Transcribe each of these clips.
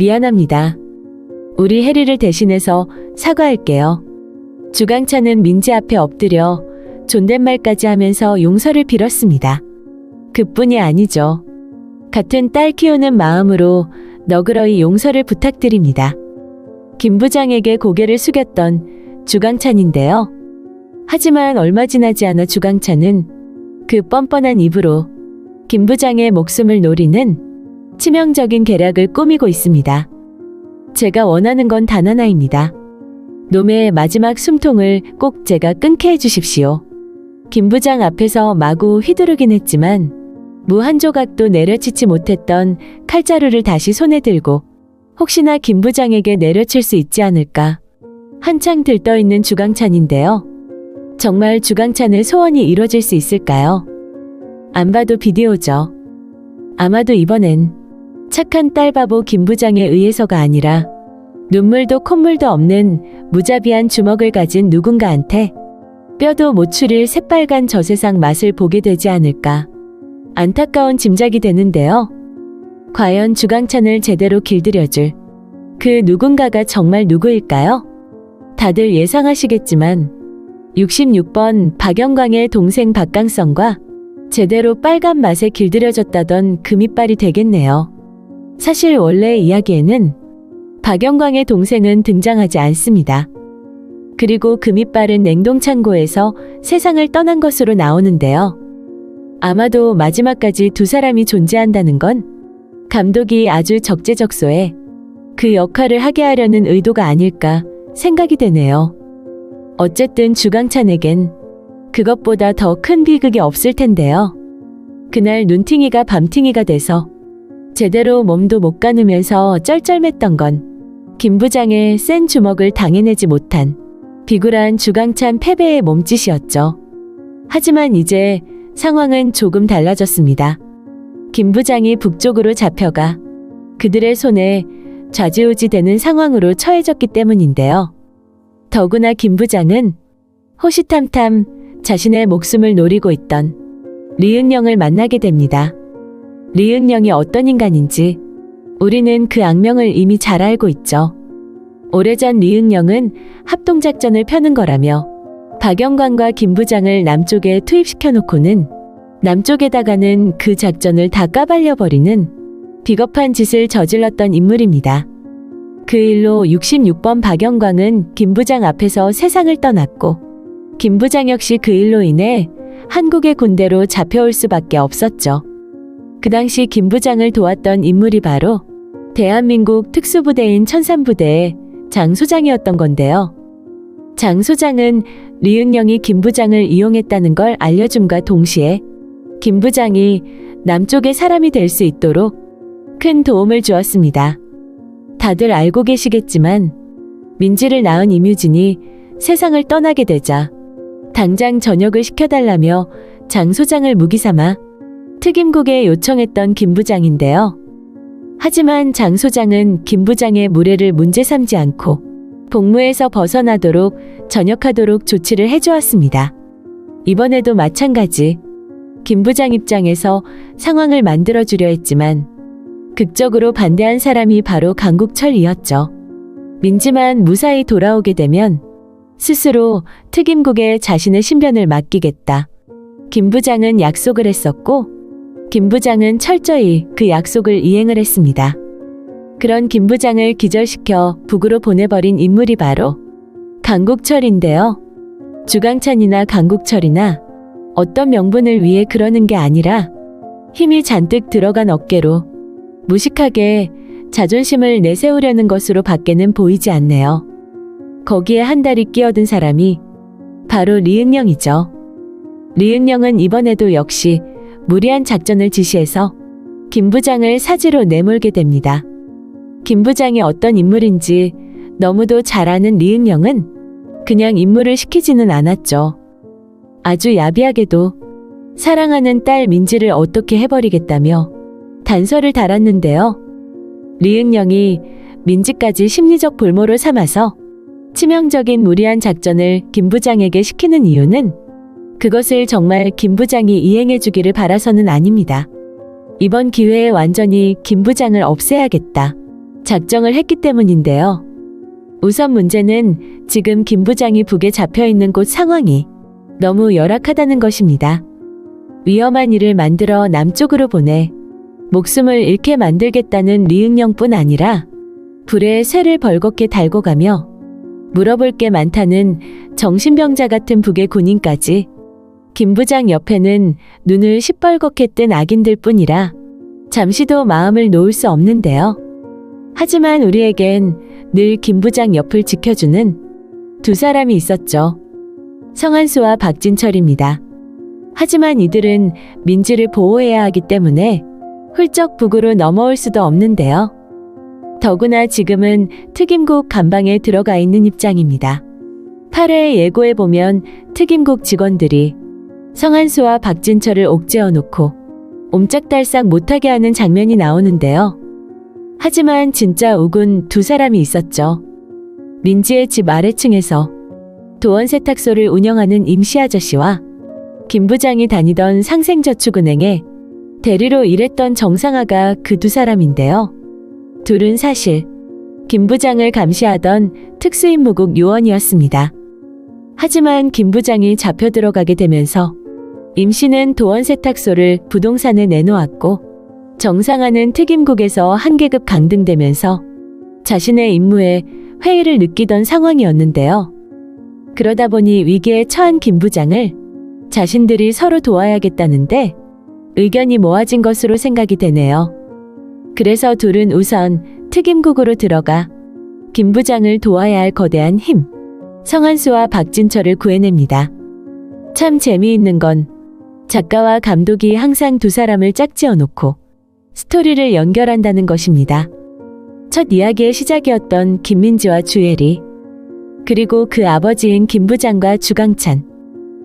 미안합니다. 우리 혜리를 대신해서 사과할게요. 주강찬은 민지 앞에 엎드려 존댓말까지 하면서 용서를 빌었습니다. 그뿐이 아니죠. 같은 딸 키우는 마음으로 너그러이 용서를 부탁드립니다. 김 부장에게 고개를 숙였던 주강찬인데요. 하지만 얼마 지나지 않아 주강찬은 그 뻔뻔한 입으로 김 부장의 목숨을 노리는 치명적인 계략을 꾸미고 있습니다. 제가 원하는 건 단 하나입니다. 놈의 마지막 숨통을 꼭 제가 끊게 해주십시오. 김 부장 앞에서 마구 휘두르긴 했지만 무 한 조각도 내려치지 못했던 칼자루를 다시 손에 들고 혹시나 김 부장에게 내려칠 수 있지 않을까 한창 들떠있는 주강찬인데요. 정말 주강찬의 소원이 이뤄질 수 있을까요? 안 봐도 비디오죠. 아마도 이번엔 착한 딸바보 김 부장에 의해서가 아니라 눈물도 콧물도 없는 무자비한 주먹을 가진 누군가한테 뼈도 못 추릴 새빨간 저 세상 맛을 보게 되지 않을까 안타까운 짐작이 되는데요. 과연 주강찬을 제대로 길들여줄 그 누군가가 정말 누구일까요? 다들 예상하시겠지만 66번 박영광의 동생 박강성과 제대로 빨간 맛에 길들여졌다던 그 밑발이 되겠네요. 사실 원래 이야기에는 박영광의 동생은 등장하지 않습니다. 그리고 그 밑발은 냉동창고에서 세상을 떠난 것으로 나오는데요. 아마도 마지막까지 두 사람이 존재한다는 건 감독이 아주 적재적소에 그 역할을 하게 하려는 의도가 아닐까 생각이 되네요. 어쨌든 주강찬에겐 그것보다 더 큰 비극이 없을 텐데요. 그날 눈팅이가 밤팅이가 돼서 제대로 몸도 못 가누면서 쩔쩔맸던 건 김 부장의 센 주먹을 당해내지 못한 비굴한 주강찬 패배의 몸짓이었죠. 하지만 이제 상황은 조금 달라졌습니다. 김 부장이 북쪽으로 잡혀가 그들의 손에 좌지우지되는 상황으로 처해졌기 때문인데요. 더구나 김 부장은 호시탐탐 자신의 목숨을 노리고 있던 리은영을 만나게 됩니다. 리은영이 어떤 인간인지 우리는 그 악명을 이미 잘 알고 있죠. 오래전 리은영은 합동작전을 펴는 거라며 박영광과 김 부장을 남쪽에 투입시켜놓고는 남쪽에다가는 그 작전을 다 까발려버리는 비겁한 짓을 저질렀던 인물입니다. 그 일로 66번 박영광은 김 부장 앞에서 세상을 떠났고 김 부장 역시 그 일로 인해 한국의 군대로 잡혀올 수밖에 없었죠. 그 당시 김 부장을 도왔던 인물이 바로 대한민국 특수부대인 천산부대의 장 소장이었던 건데요. 장 소장은 리은영이 김 부장을 이용했다는 걸 알려줌과 동시에 김 부장이 남쪽의 사람이 될 수 있도록 큰 도움을 주었습니다. 다들 알고 계시겠지만 민지를 낳은 임유진이 세상을 떠나게 되자 당장 전역을 시켜달라며 장 소장을 무기삼아 특임국에 요청했던 김 부장인데요. 하지만 장 소장은 김 부장의 무례를 문제 삼지 않고 복무에서 벗어나도록 전역하도록 조치를 해주었습니다. 이번에도 마찬가지 김 부장 입장에서 상황을 만들어주려 했지만 극적으로 반대한 사람이 바로 강국철이었죠. 민지만 무사히 돌아오게 되면 스스로 특임국에 자신의 신변을 맡기겠다. 김 부장은 약속을 했었고 김 부장은 철저히 그 약속을 이행을 했습니다. 그런 김 부장을 기절시켜 북으로 보내버린 인물이 바로 강국철인데요. 주강찬이나 강국철이나 어떤 명분을 위해 그러는 게 아니라 힘이 잔뜩 들어간 어깨로 무식하게 자존심을 내세우려는 것으로 밖에는 보이지 않네요. 거기에 한 달이 끼어든 사람이 바로 리은영이죠. 리은영은 이번에도 역시 무리한 작전을 지시해서 김 부장을 사지로 내몰게 됩니다. 김 부장이 어떤 인물인지 너무도 잘 아는 리은영은 그냥 임무를 시키지는 않았죠. 아주 야비하게도 사랑하는 딸 민지를 어떻게 해버리겠다며 단서를 달았는데요. 리은영이 민지까지 심리적 볼모로 삼아서 치명적인 무리한 작전을 김 부장에게 시키는 이유는 그것을 정말 김 부장이 이행해주기를 바라서는 아닙니다. 이번 기회에 완전히 김 부장을 없애야겠다. 작정을 했기 때문인데요. 우선 문제는 지금 김 부장이 북에 잡혀 있는 곳 상황이 너무 열악하다는 것입니다. 위험한 일을 만들어 남쪽으로 보내 목숨을 잃게 만들겠다는 리응령뿐 아니라 불에 쇠를 벌겋게 달고 가며 물어볼 게 많다는 정신병자 같은 북의 군인까지 김 부장 옆에는 눈을 시뻘겋게 뜬 악인들 뿐이라 잠시도 마음을 놓을 수 없는데요. 하지만 우리에겐 늘 김 부장 옆을 지켜주는 두 사람이 있었죠. 성한수와 박진철입니다. 하지만 이들은 민지를 보호해야 하기 때문에 훌쩍 북으로 넘어올 수도 없는데요. 더구나 지금은 특임국 감방에 들어가 있는 입장입니다. 8회의 예고에 보면 특임국 직원들이 성한수와 박진철을 옥죄어 놓고 옴짝달싹 못하게 하는 장면이 나오는데요. 하지만 진짜 우군 두 사람이 있었죠. 민지의 집 아래층에서 도원세탁소를 운영하는 임씨 아저씨와 김 부장이 다니던 상생저축은행에 대리로 일했던 정상아가 그 두 사람인데요. 둘은 사실 김 부장을 감시하던 특수임무국 요원이었습니다. 하지만 김 부장이 잡혀 들어가게 되면서 임 씨는 도원세탁소를 부동산에 내놓았고 정상아는 특임국에서 한 계급 강등되면서 자신의 임무에 회의를 느끼던 상황이었는데요. 그러다 보니 위기에 처한 김 부장을 자신들이 서로 도와야겠다는데 의견이 모아진 것으로 생각이 되네요. 그래서 둘은 우선 특임국으로 들어가 김 부장을 도와야 할 거대한 힘, 성한수와 박진철을 구해냅니다. 참 재미있는 건 작가와 감독이 항상 두 사람을 짝지어 놓고 스토리를 연결한다는 것입니다. 첫 이야기의 시작이었던 김민지와 주예리, 그리고 그 아버지인 김 부장과 주강찬,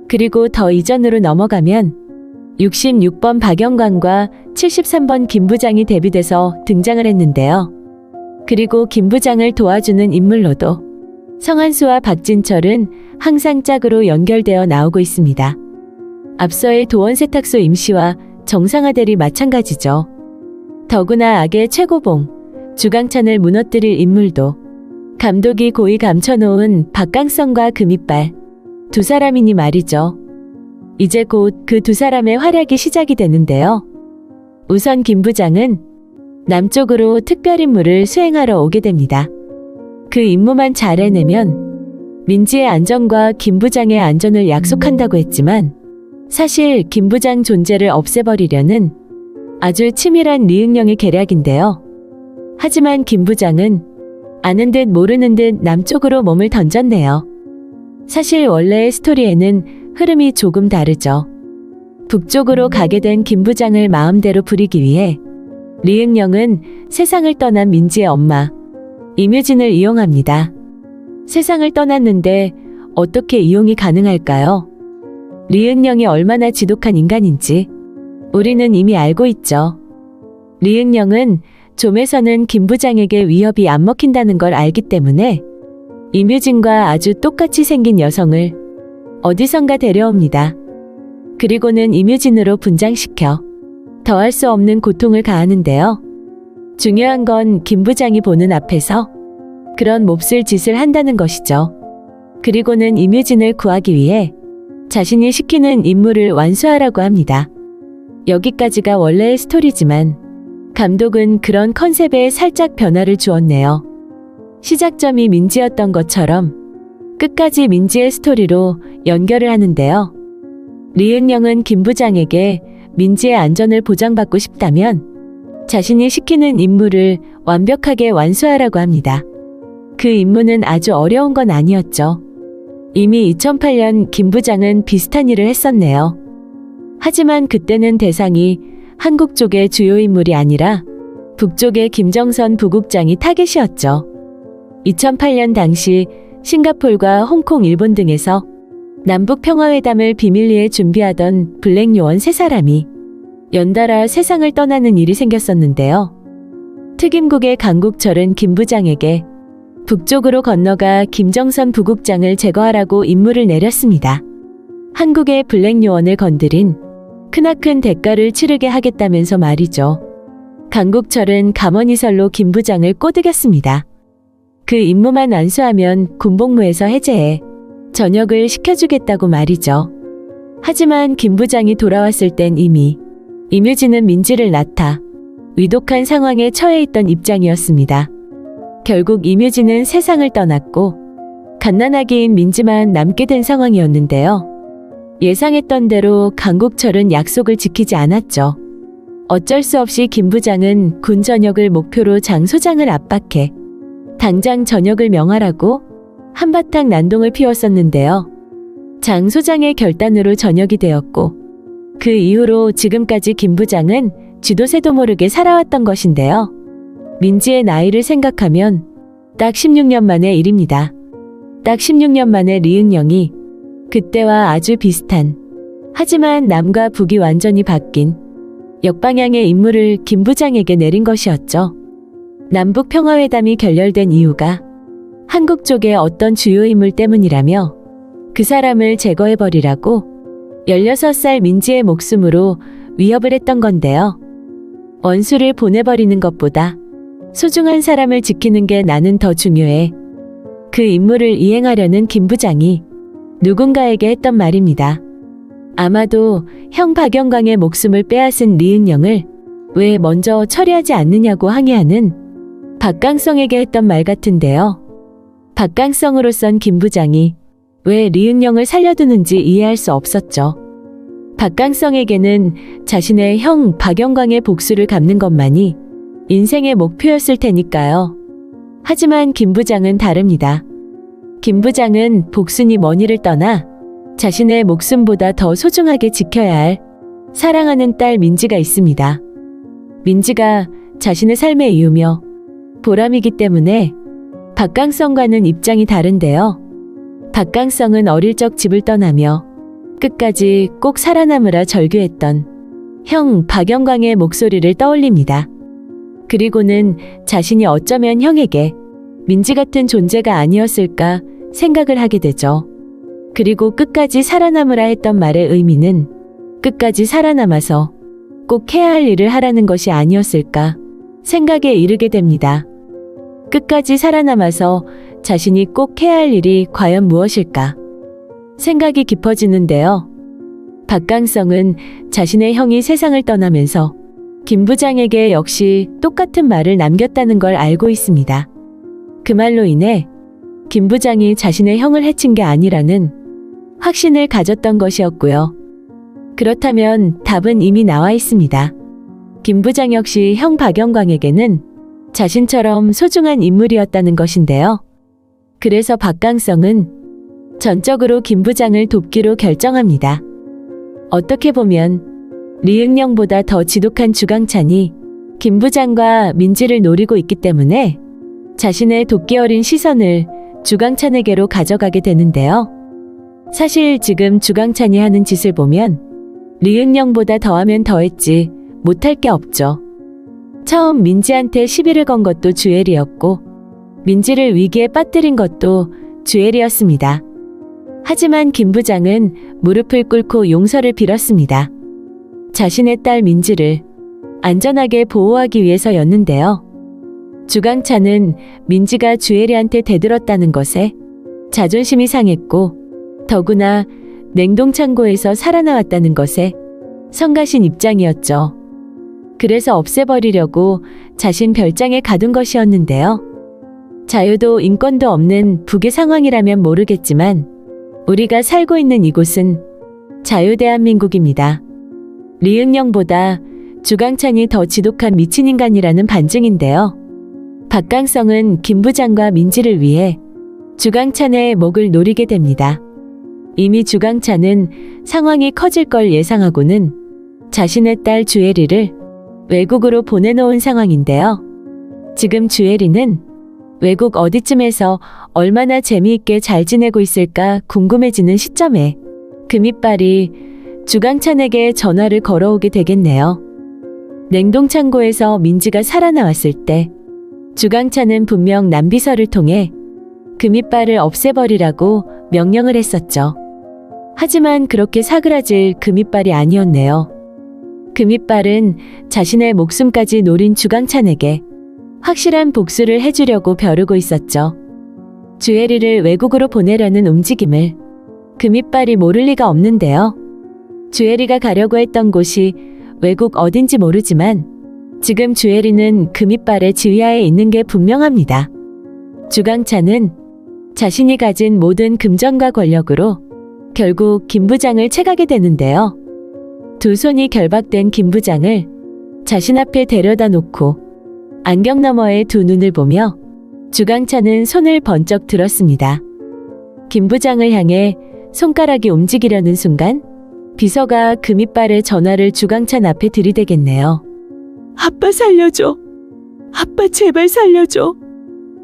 그리고 더 이전으로 넘어가면 66번 박영광과 73번 김 부장이 데뷔돼서 등장을 했는데요. 그리고 김 부장을 도와주는 인물로도 성한수와 박진철은 항상 짝으로 연결되어 나오고 있습니다. 앞서의 도원세탁소 임씨와 정상아 대리 마찬가지죠. 더구나 악의 최고봉, 주강찬을 무너뜨릴 인물도 감독이 고이 감춰놓은 박강성과 금이빨 두 사람이니 말이죠. 이제 곧 그 두 사람의 활약이 시작이 되는데요. 우선 김 부장은 남쪽으로 특별임무를 수행하러 오게 됩니다. 그 임무만 잘 해내면 민지의 안전과 김 부장의 안전을 약속한다고 했지만 사실 김 부장 존재를 없애버리려는 아주 치밀한 리응령의 계략인데요. 하지만 김 부장은 아는 듯 모르는 듯 남쪽으로 몸을 던졌네요. 사실 원래의 스토리에는 흐름이 조금 다르죠. 북쪽으로 가게 된 김 부장을 마음대로 부리기 위해 리응령은 세상을 떠난 민지의 엄마 임유진을 이용합니다. 세상을 떠났는데 어떻게 이용이 가능할까요? 리응령이 얼마나 지독한 인간인지 우리는 이미 알고 있죠. 리응령은 좀에서는 김 부장에게 위협이 안 먹힌다는 걸 알기 때문에 임유진과 아주 똑같이 생긴 여성을 어디선가 데려옵니다. 그리고는 임유진으로 분장시켜 더할 수 없는 고통을 가하는데요. 중요한 건 김 부장이 보는 앞에서 그런 몹쓸 짓을 한다는 것이죠. 그리고는 임유진을 구하기 위해 자신이 시키는 임무를 완수하라고 합니다. 여기까지가 원래의 스토리지만 감독은 그런 컨셉에 살짝 변화를 주었네요. 시작점이 민지였던 것처럼 끝까지 민지의 스토리로 연결을 하는데요. 리은영은 김 부장에게 민지의 안전을 보장받고 싶다면 자신이 시키는 임무를 완벽하게 완수하라고 합니다. 그 임무는 아주 어려운 건 아니었죠. 이미 2008년 김 부장은 비슷한 일을 했었네요. 하지만 그때는 대상이 한국 쪽의 주요 인물이 아니라 북쪽의 김정선 부국장이 타겟이었죠. 2008년 당시 싱가폴과 홍콩, 일본 등에서 남북평화회담을 비밀리에 준비하던 블랙 요원 3사람이 연달아 세상을 떠나는 일이 생겼었는데요. 특임국의 강국철은 김 부장에게 북쪽으로 건너가 김정선 부국장을 제거하라고 임무를 내렸습니다. 한국의 블랙 요원을 건드린 크나큰 대가를 치르게 하겠다면서 말이죠. 강국철은 감언이설로 김 부장을 꼬드겼습니다. 그 임무만 완수하면 군복무에서 해제해 전역을 시켜주겠다고 말이죠. 하지만 김 부장이 돌아왔을 땐 이미 임유진은 민지를 낳다 위독한 상황에 처해 있던 입장이었습니다. 결국 임유진은 세상을 떠났고 갓난아기인 민지만 남게 된 상황이었는데요. 예상했던 대로 강국철은 약속을 지키지 않았죠. 어쩔 수 없이 김 부장은 군 전역을 목표로 장 소장을 압박해 당장 전역을 명하라고 한바탕 난동을 피웠었는데요. 장 소장의 결단으로 전역이 되었고 그 이후로 지금까지 김 부장은 쥐도 새도 모르게 살아왔던 것인데요. 민지의 나이를 생각하면 딱 16년 만의 일입니다. 딱 16년 만에 리은영이 그때와 아주 비슷한 하지만 남과 북이 완전히 바뀐 역방향의 임무를 김 부장에게 내린 것이었죠. 남북 평화회담이 결렬된 이유가 한국 쪽의 어떤 주요 인물 때문이라며 그 사람을 제거해버리라고 16살 민지의 목숨으로 위협을 했던 건데요. 원수를 보내버리는 것보다 소중한 사람을 지키는 게 나는 더 중요해. 그 임무를 이행하려는 김 부장이 누군가에게 했던 말입니다. 아마도 형 박영광의 목숨을 빼앗은 리은영을 왜 먼저 처리하지 않느냐고 항의하는 박강성에게 했던 말 같은데요. 박강성으로선 김 부장이 왜 리은영을 살려두는지 이해할 수 없었죠. 박강성에게는 자신의 형 박영광의 복수를 갚는 것만이 인생의 목표였을 테니까요. 하지만 김 부장은 다릅니다. 김 부장은 복순이 머니를 떠나 자신의 목숨보다 더 소중하게 지켜야 할 사랑하는 딸 민지가 있습니다. 민지가 자신의 삶의 이유며 보람이기 때문에 박강성과는 입장이 다른데요. 박강성은 어릴 적 집을 떠나며 끝까지 꼭 살아남으라 절규했던 형 박영광의 목소리를 떠올립니다. 그리고는 자신이 어쩌면 형에게 민지 같은 존재가 아니었을까 생각을 하게 되죠. 그리고 끝까지 살아남으라 했던 말의 의미는 끝까지 살아남아서 꼭 해야 할 일을 하라는 것이 아니었을까 생각에 이르게 됩니다. 끝까지 살아남아서 자신이 꼭 해야 할 일이 과연 무엇일까 생각이 깊어지는데요. 박강성은 자신의 형이 세상을 떠나면서 김 부장에게 역시 똑같은 말을 남겼다는 걸 알고 있습니다. 그 말로 인해 김 부장이 자신의 형을 해친 게 아니라는 확신을 가졌던 것이었고요. 그렇다면 답은 이미 나와 있습니다. 김 부장 역시 형 박영광에게는 자신처럼 소중한 인물이었다는 것인데요. 그래서 박강성은 전적으로 김 부장을 돕기로 결정합니다. 어떻게 보면 리은영보다 더 지독한 주강찬이 김 부장과 민지를 노리고 있기 때문에 자신의 도끼 어린 시선을 주강찬에게로 가져가게 되는데요. 사실 지금 주강찬이 하는 짓을 보면 리은영보다 더하면 더했지 못할 게 없죠. 처음 민지한테 시비를 건 것도 주엘이었고 민지를 위기에 빠뜨린 것도 주엘이었습니다. 하지만 김 부장은 무릎을 꿇고 용서를 빌었습니다. 자신의 딸 민지를 안전하게 보호하기 위해서였는데요. 주강찬은 민지가 주엘이한테 대들었다는 것에 자존심이 상했고 더구나 냉동창고에서 살아나왔다는 것에 성가신 입장이었죠. 그래서 없애버리려고 자신 별장에 가둔 것이었는데요. 자유도 인권도 없는 북의 상황이라면 모르겠지만 우리가 살고 있는 이곳은 자유대한민국입니다. 리은영보다 주강찬이 더 지독한 미친 인간이라는 반증인데요. 박강성은 김 부장과 민지를 위해 주강찬의 목을 노리게 됩니다. 이미 주강찬은 상황이 커질 걸 예상하고는 자신의 딸 주애리를 외국으로 보내놓은 상황인데요. 지금 주애리는 외국 어디쯤에서 얼마나 재미있게 잘 지내고 있을까 궁금해지는 시점에 금이빨이 주강찬에게 전화를 걸어오게 되겠네요. 냉동창고에서 민지가 살아나왔을 때 주강찬은 분명 남비서를 통해 금이빨을 없애버리라고 명령을 했었죠. 하지만 그렇게 사그라질 금이빨이 아니었네요. 금이빨은 자신의 목숨까지 노린 주강찬에게 확실한 복수를 해주려고 벼르고 있었죠. 주애리를 외국으로 보내려는 움직임을 금이빨이 모를 리가 없는데요. 주애리가 가려고 했던 곳이 외국 어딘지 모르지만 지금 주애리는 금이빨의 지휘하에 있는 게 분명합니다. 주강찬은 자신이 가진 모든 금전과 권력으로 결국 김 부장을 채가게 되는데요. 두 손이 결박된 김 부장을 자신 앞에 데려다 놓고 안경 너머의 두 눈을 보며 주강찬은 손을 번쩍 들었습니다. 김 부장을 향해 손가락이 움직이려는 순간 비서가 금이빨의 전화를 주강찬 앞에 들이대겠네요. 아빠 살려줘. 아빠 제발 살려줘.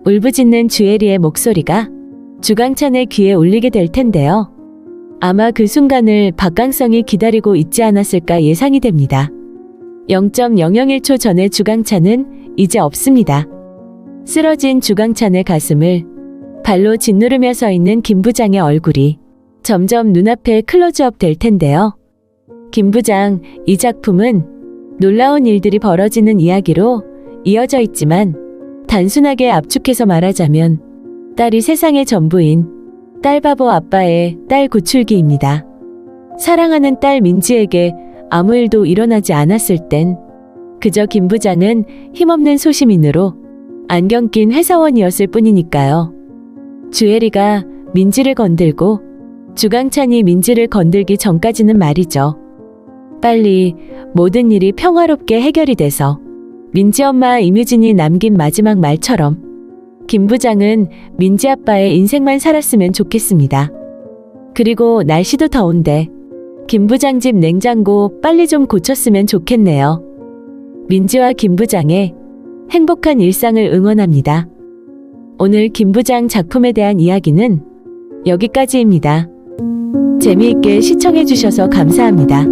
울부짖는 주애리의 목소리가 주강찬의 귀에 울리게 될 텐데요. 아마 그 순간을 박강성이 기다리고 있지 않았을까 예상이 됩니다. 0.001초 전에 주강찬은 이제 없습니다. 쓰러진 주강찬의 가슴을 발로 짓누르며 서 있는 김 부장의 얼굴이 점점 눈앞에 클로즈업 될 텐데요. 김 부장, 이 작품은 놀라운 일들이 벌어지는 이야기로 이어져 있지만 단순하게 압축해서 말하자면 딸이 세상의 전부인 딸바보 아빠의 딸 구출기입니다. 사랑하는 딸 민지에게 아무 일도 일어나지 않았을 땐 그저 김 부장은 힘없는 소시민으로 안경 낀 회사원이었을 뿐이니까요. 주애리가 민지를 건들고 주강찬이 민지를 건들기 전까지는 말이죠. 빨리 모든 일이 평화롭게 해결이 돼서 민지 엄마 임유진이 남긴 마지막 말처럼 김 부장은 민지 아빠의 인생만 살았으면 좋겠습니다. 그리고 날씨도 더운데 김 부장 집 냉장고 빨리 좀 고쳤으면 좋겠네요. 민지와 김 부장의 행복한 일상을 응원합니다. 오늘 김 부장 작품에 대한 이야기는 여기까지입니다. 재미있게 시청해주셔서 감사합니다.